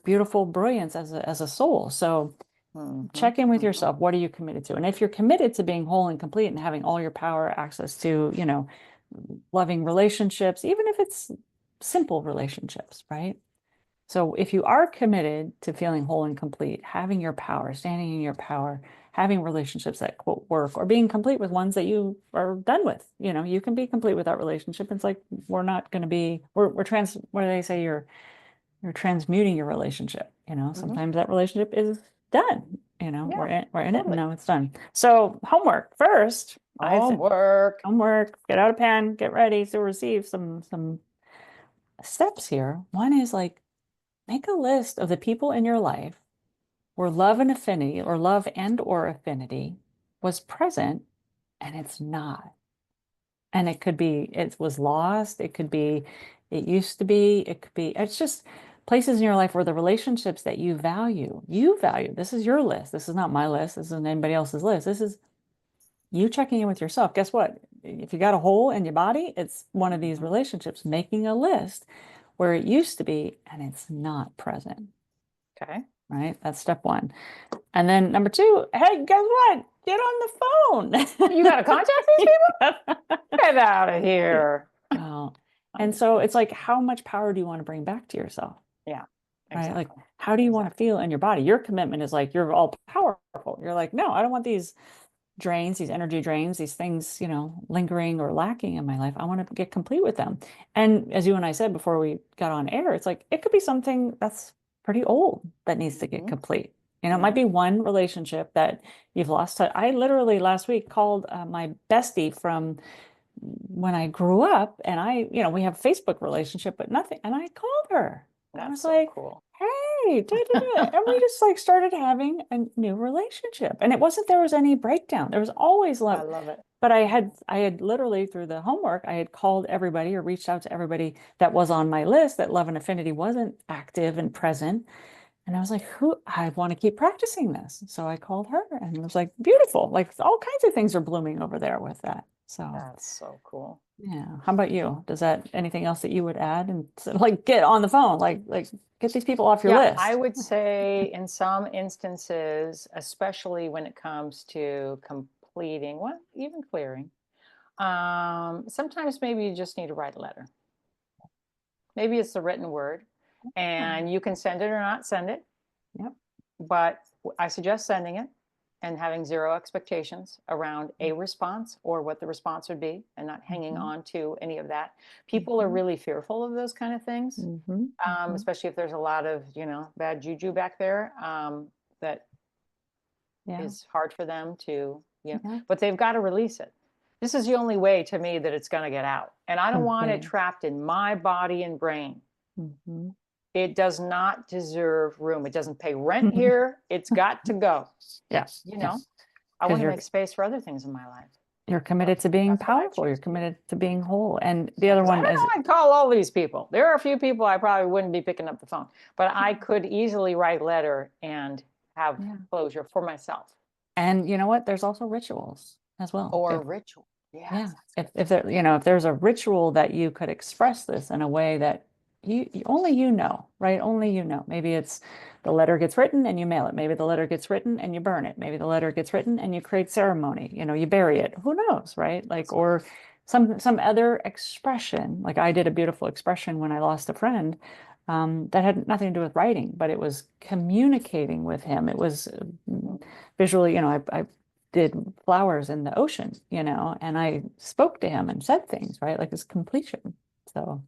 beautiful brilliance as a soul. So Mm-hmm. check in with Mm-hmm. yourself. What are you committed to? And if you're committed to being whole and complete and having all your power, access to, loving relationships, even if it's simple relationships, right? So if you are committed to feeling whole and complete, having your power, standing in your power, having relationships that quote work, or being complete with ones that you are done with, you can be complete with that relationship. It's like we're not going to be we're trans what do they say? You're transmuting your relationship. Mm-hmm. Sometimes that relationship is done. Yeah, We're in it and totally. now it's done. So homework first, I think Homework. homework, get out a pen, get ready to receive some steps here. One is like make a list of the people in your life where love and affinity or love and or affinity was present and it's not. And it could be it was lost, it could be it used to be, it could be it's just places in your life where the relationships that you value. This is your list. This is not my list. This isn't anybody else's list. This is you checking in with yourself. Guess what? If you got a hole in your body, it's one of these Mm-hmm. relationships, making a list where it used to be and it's not present. Okay. Right? That's step one. And then number two, hey, guess what? Get on the You got to contact these people? phone. Get out of here. Oh, I'm and just so kidding. it's like, how much power do you want to bring back to yourself? Yeah, Right? Like, exactly. how do you want to Exactly. feel in your body? Your commitment is like, you're all powerful. You're like, no, I don't want these drains, these energy drains, these things, lingering or lacking in my life. I want to get complete with them. And as you and I said before we got on air, it's like it could be something that's pretty old that needs to get Mm-hmm. complete. It might Yeah. be one relationship that you've lost touch. I literally last week called my bestie from when I grew up, and we have a Facebook relationship, but nothing. And I called her. I That's was so like, cool. hey, da, da, da. And we just like started having a new relationship. And it wasn't there was any breakdown. There was always I love. love it. But I had literally through the homework, I had called everybody or reached out to everybody that was on my list that love and affinity wasn't active and present. And I was like, I want to keep practicing this. So I called her and it was like, beautiful. Like all kinds of things are blooming over there with that. So That's so cool. yeah. How about you? Does that anything else that you would add and like get on the phone, like get these people off your Yeah, I list? would say in some instances, especially when it comes to completing, well, even clearing, sometimes maybe you just need to write a letter. Maybe it's the written word, Oh, and you can send it or not send it, yep. but I suggest sending it and having zero expectations around a response or what the response would be, and not hanging Mhm, on to any of that. People are mhm, really fearful of those kind of things, mhm, mhm. especially if there's a lot of, bad juju back there, that Yeah. is hard for them to, Yeah. but they've got to release it. This is the only way to me that it's going to get out. And I don't want it Completely. trapped in my body and brain. Mhm. It does not deserve room. It doesn't pay rent here. It's got to go. Yeah. You Yeah. know, I Because want to make space for other things in my life. you're So committed to being that's what I powerful. You're choose to do. committed to being whole. And the Yeah, other because I one don't is, know, I'd call all these people. There are a few people I probably wouldn't be picking up the phone, but I could easily write a letter and have yeah. closure for myself. And you know what? There's also rituals as well. Or ritual. Yeah, Yes, that's if good if too. there, if there's a ritual that you could express this in a way that only you know, right? Only you know. Maybe it's the letter gets written and you mail it. Maybe the letter gets written and you burn it. Maybe the letter gets written and you create ceremony. You bury it. Who knows, right? Like, That's cool. or some other expression. Like I did a beautiful expression when I lost a friend, that had nothing to do with writing, but it was communicating with him. It was Mhm. visually, I did flowers in the ocean, and I spoke to him and said things, right? Like it's completion. So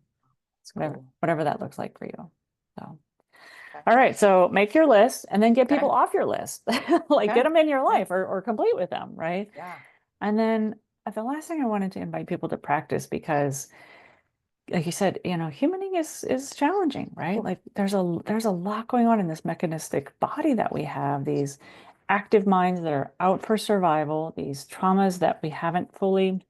That's whatever, cool. whatever that looks like for you. So, Okay. all right. So make your list and then get people Okay. off your list. Like get Okay. them in your Okay. life or complete with them, right? Yeah. And then the last thing I wanted to invite people to practice because like you said, humaning is challenging, right? Ooh. Like there's a lot going on in this mechanistic body that we have, these active minds that are out for survival, these traumas that we haven't fully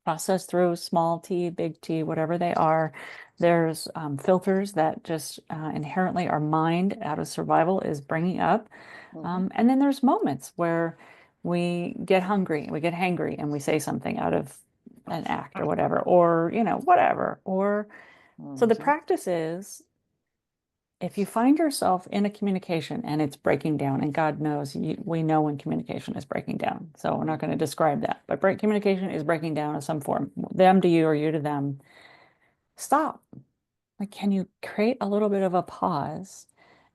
processed through, small t, big T, whatever they are. There's filters that just inherently our mind out of survival is bringing up. Hmm. And then there's moments where we get hungry, we get hangry, and we say something out of an act or whatever, or, whatever. Or so the Hmm. practice is if you find yourself in a communication and it's breaking down, and God knows we know when communication is breaking down. So we're not going to describe that, but communication is breaking down in some form, them to you or you to them. Stop. Like, can you create a little bit of a pause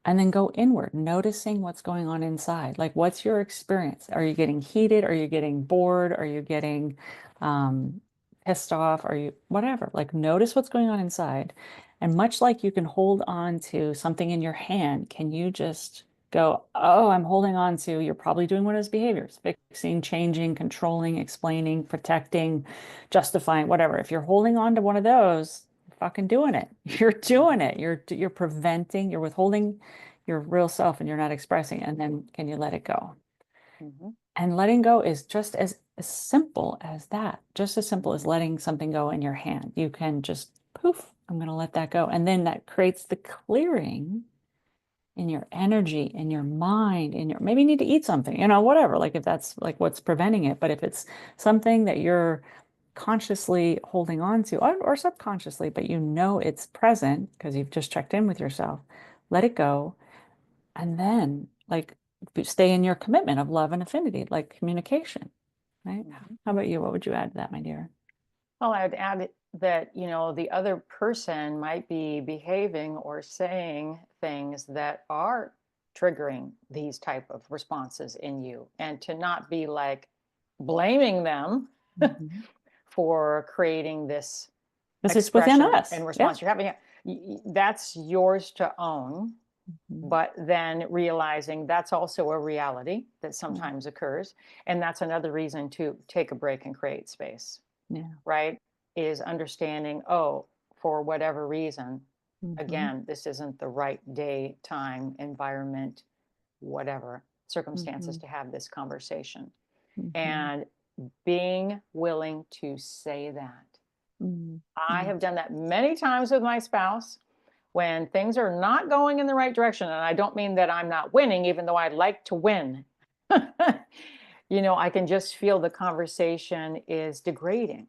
and then go inward, noticing what's going on inside? Like, what's your experience? Are you getting heated? Are you getting bored? Are you getting um, pissed off? Are you whatever? Like, notice what's going on inside. And much like you can hold on to something in your hand, can you just go, oh, I'm holding on to, you're probably doing one of those behaviors, fixing, changing, controlling, explaining, protecting, justifying, whatever. If you're holding on to one of those, fucking doing it. You're doing Hmm. it. You're preventing, you're withholding your real self and you're not expressing it. And then can you let it go? Hmm. And letting go is just as simple as that. Just as simple as letting something go in your hand. You can just poof, I'm going to let that go. And then that creates the clearing in your energy, in your mind, in your maybe you need to eat something, whatever. Like if that's like what's preventing it. But if it's something that you're consciously holding on to or subconsciously, but it's present because you've just checked in with yourself, let it go. And then like stay in your commitment of love and affinity, like communication, right? Hmm. How about you? What would you add to that, my dear? Well, I'd add that, the other person might be behaving or saying things that are triggering these type of responses in you, and to not be like blaming them Mhm. for creating this Because it's within expression us. and Yeah. response you're having. That's yours to own, Mhm. but then realizing that's also a reality that Yeah. sometimes occurs, and that's another reason to take a break and create space, Yeah. right? Is understanding, oh, for whatever reason, Mhm. again, this isn't the right day, time, environment, whatever circumstances Mhm. to have this conversation. Mhm. And being willing to say that. Mhm. I Yeah. have done that many times with my spouse. when things are not going in the right direction, and I don't mean that I'm not winning, even though I like to win, I can just feel the conversation is degrading.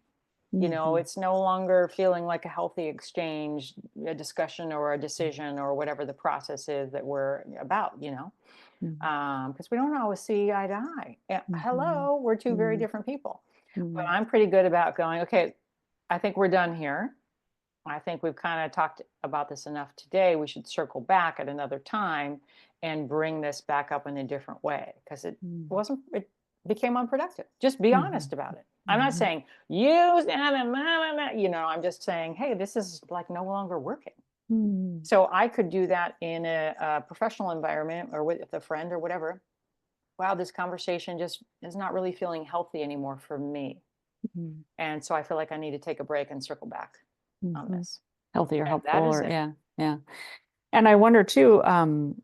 It's no longer feeling like a healthy exchange, a discussion or a decision or whatever the process is that we're about, because we don't always see eye to eye. Hello, we're two very different people. But I'm pretty good about going, okay, I think we're done here. I think we've kind of talked about this enough today. We should circle back at another time and bring this back up in a different way, because it became unproductive. Just be honest about it. I'm not saying use, I'm just saying, hey, this is like no longer working. So I could do that in a professional environment or with a friend or whatever. Wow, this conversation just is not really feeling healthy anymore for me. And so I feel like I need to take a break and circle back on this. Healthy or And helpful, that is or it. yeah. And I wonder too, something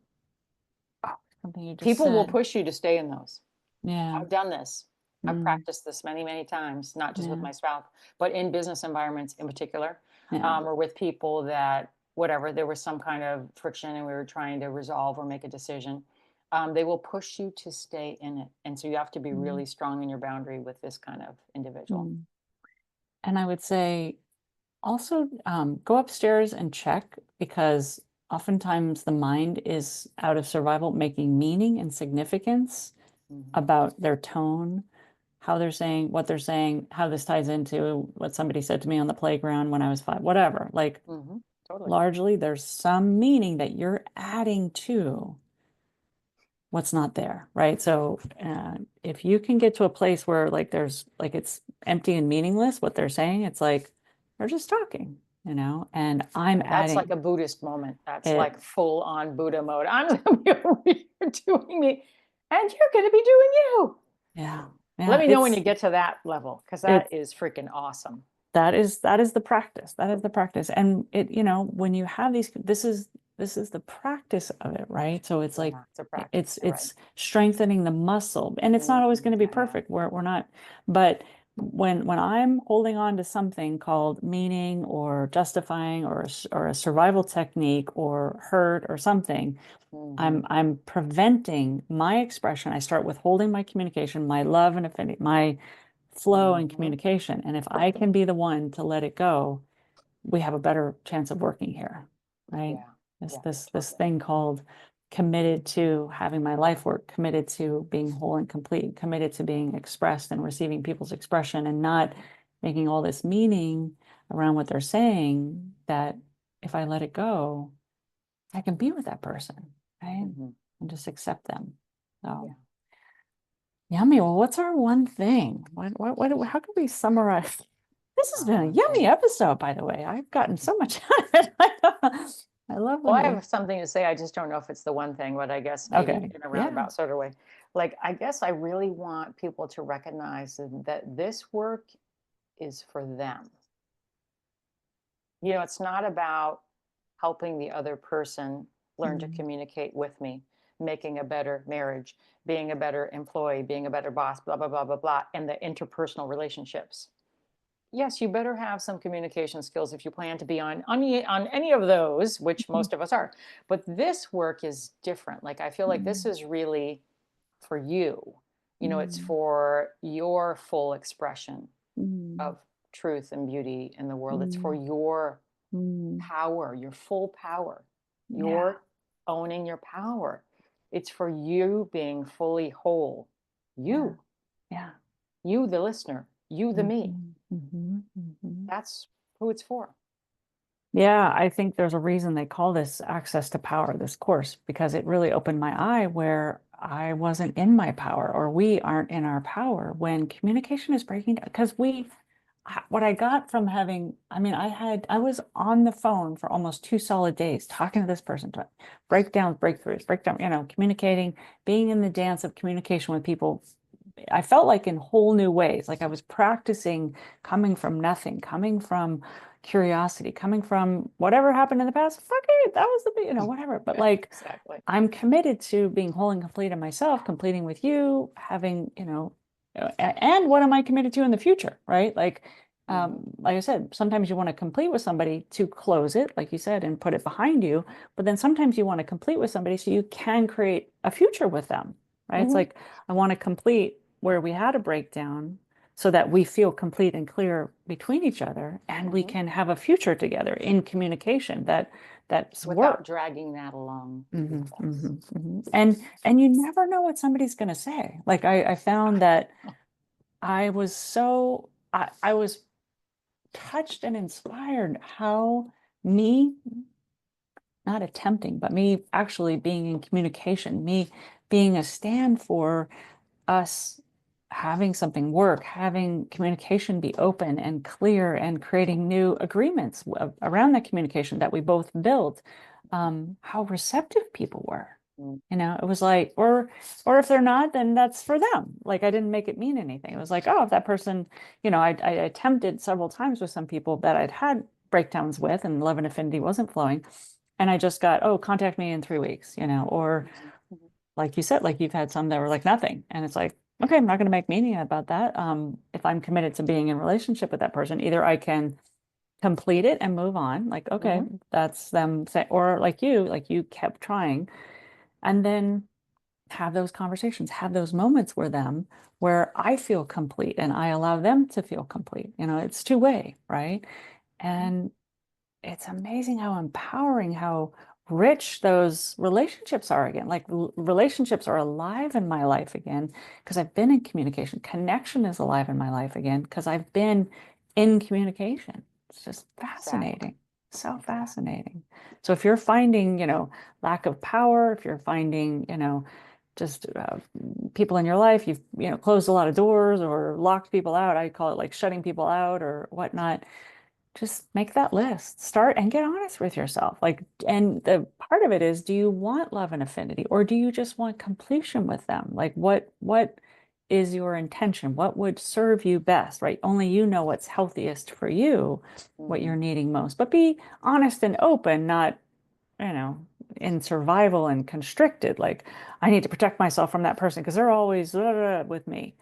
you just People will said. push you to stay in those. Yeah. I've done this. I've practiced this many, many times, not just with my spouse, but in business environments in particular, or with people that, whatever, there was some kind of friction and we were trying to resolve or make a decision. They will push you to stay in it. And so you have to be really strong in your boundary with this kind of individual. And I would say also go upstairs and check, because oftentimes the mind is out of survival, making meaning and significance about their tone, how they're saying, what they're saying, how this ties into what somebody said to me on the playground when I was 5, whatever. Like, Totally. largely, there's some meaning that you're adding to what's not there, right? So if you can get to a place where like there's like it's empty and meaningless, what they're saying, it's like they're just talking, and I'm That's like adding a Buddhist moment. That's it. like full on Buddha mode. I'm gonna be over here doing me, and you're gonna be doing you. Yeah, Let yeah. me know when you get to that level, because that It's is freaking awesome. that is the practice. That is the practice. And when you have these, this is the practice of it, right? So it's like Yeah, it's a practice. it's You're right. it's strengthening the muscle, and it's not always going to be I know. perfect. We're not, but when I'm holding on to something called meaning or justifying or a survival technique or hurt or something, I'm preventing my expression. I start withholding my communication, my love and affinity, my flow and communication. And if I can be the one to let it go, we have a better chance of working here, right? Yeah. This thing called committed to having my life work, committed to being whole and complete, committed to being expressed and receiving people's expression, and not making all this meaning around what they're saying, that if I let it go, I can be with that person, right? And just accept them. So yummy. Well, what's our one thing? How can we summarize? This has been a yummy episode, by the way. I've gotten so much out of it. I love Well, when I we. have something to say. I just don't know if it's the one thing, but I guess maybe Okay. in a Yeah. roundabout sort of way. Like, I guess I really want people to recognize that this work is for them. It's not about helping the other person learn to communicate with me, making a better marriage, being a better employee, being a better boss, blah, blah, blah, blah, blah, and the interpersonal relationships. Yes, you better have some communication skills if you plan to be on any of those, which most of us are. But this work is different. Like, I feel like this is really for you. It's for your full expression of truth and beauty in the world. It's for your power, your full power, Yeah. your owning your power. It's for you being fully whole. You, Yeah. you, the listener, you, the me. Mm-hmm. That's who it's for. Yeah, I think there's a reason they call this access to power, this course, because it really opened my eye where I wasn't in my power, or we aren't in our power when communication is breaking down. Because what I got from having, I was on the phone for almost 2 solid days talking to this person, to breakdowns, breakthroughs, communicating, being in the dance of communication with people. I felt like in whole new ways, like I was practicing coming from nothing, coming from curiosity, coming from whatever happened in the past. Fuck it, that was whatever. But like, Exactly. I'm committed to being whole and complete in myself, completing with you, having, and what am I committed to in the future, right? Like, Like I said, sometimes you want to complete with somebody to close it, like you said, and put it behind you. But then sometimes you want to complete with somebody so you can create a future with them, right? It's Mhm. like I want to complete where we had a breakdown so that we feel complete and clear between each other, and we Mhm. can have a future together in communication that's Without work. dragging that along. Hmm, Yes. hmm, hmm. And you never know what somebody's going to say. Like I found that I was touched and inspired how me not attempting, but me actually being in communication, me being a stand for us having something work, having communication be open and clear and creating new agreements around that communication that we both built, how receptive people were. Mm. You know, it was like, or if they're not, then that's for them. Like I didn't make it mean anything. It was like, oh, if that person, I attempted several times with some people that I'd had breakdowns with and love and affinity wasn't flowing. And I just got, oh, contact me in 3 weeks, or Mhm. like you said, like you've had some that were like nothing. And it's like, okay, I'm not going to make meaning about that. If I'm committed to being in relationship with that person, either I can complete it and move on, like, okay, Mhm. that's them say, or like you kept trying, and then have those conversations, have those moments with them where I feel complete and I allow them to feel complete. It's two-way, right? Mhm. And it's amazing how empowering, how rich those relationships are again. Like relationships are alive in my life again because I've been in communication. Connection is alive in my life again because I've been in communication. It's just Exactly. fascinating. So Exactly. fascinating. So if you're finding, lack of power, if you're finding, just people in your life, you've, closed a lot of doors or locked people out. I call it like shutting people out or whatnot, just make that list. Start and get honest with yourself. Like, and the part of it is, do you want love and affinity or do you just want completion with them? Like what is your intention? What would serve you best, right? Only you know what's healthiest for you, what Mhm. you're needing most. But be honest and open, not, you know, in survival and constricted. Like, I need to protect myself from that person because they're always with me.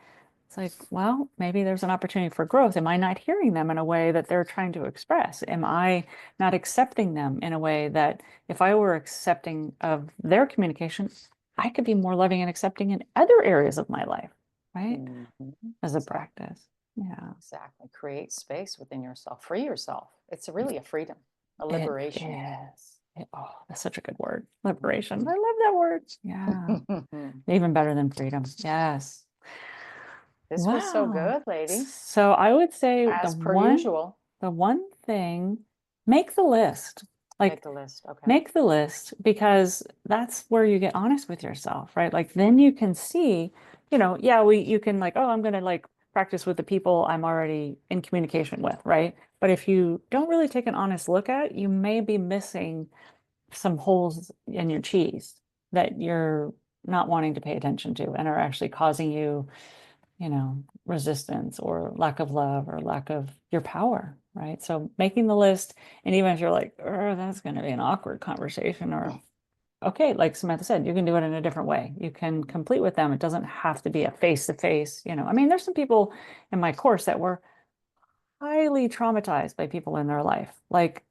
It's like, well, maybe there's an opportunity for growth. Am I not hearing them in a way that they're trying to express? Am I not accepting them in a way that if I were accepting of their communication, I could be more loving and accepting in other areas of my life, right? Mhm. As a Exactly. practice. Yeah, Exactly. Create space within yourself. Free yourself. It's really a freedom, a it liberation. is. Oh, that's such a good word. Liberation. I Mhm. love that word. Yeah. Even better than freedom. Yes. This was so Wow. good, lady. So I would say As per usual. the one thing, make the list. Make Like a list. Okay. make the list because that's where you get honest with yourself, right? Like then you can see, yeah, you can like, oh, I'm gonna like practice with the people I'm already in communication with, right? But if you don't really take an honest look at, you may be missing some holes in your cheese that you're not wanting to pay attention to and are actually causing you, resistance or lack of love or lack of your power, right? So making the list, and even if you're like, oh, that's going to be an awkward conversation, or okay, like Samantha said, you can do it in a different way. You can complete with them. It doesn't have to be a face to face, I mean, there's some people in my course that were highly traumatized by people in their life, like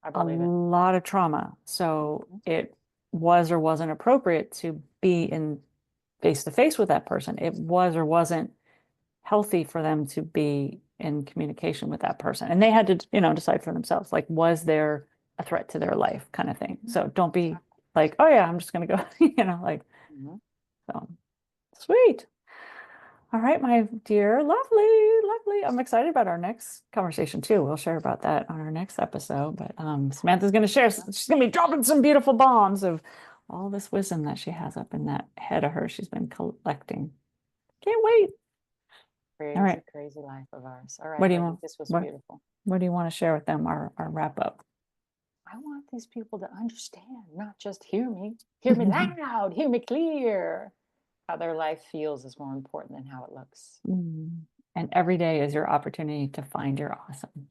I a believe it. lot of trauma. So Mhm. it was or wasn't appropriate to be in face to face with that person. It was or wasn't healthy for them to be in communication with that person. And they had to, decide for themselves, like, was there a threat to their life kind of thing. Mhm. So don't be Exactly. like, oh yeah, I'm just gonna go, like, Mhm. so sweet. All right, my dear, lovely, lovely. I'm excited about our next conversation too. We'll share about that on our next episode. But Samantha's going to share. She's going to be dropping some beautiful bombs of all this wisdom that she has up in that head of hers she's been collecting. Can't wait. All right. Crazy, crazy life of ours. All What right, do you lady. want? This was What beautiful. What do you want to share with them? Our wrap up. I want these people to understand, not just hear me loud, hear me clear. How their life feels is more important than how it looks. Mm. And every day is your opportunity to find your awesome.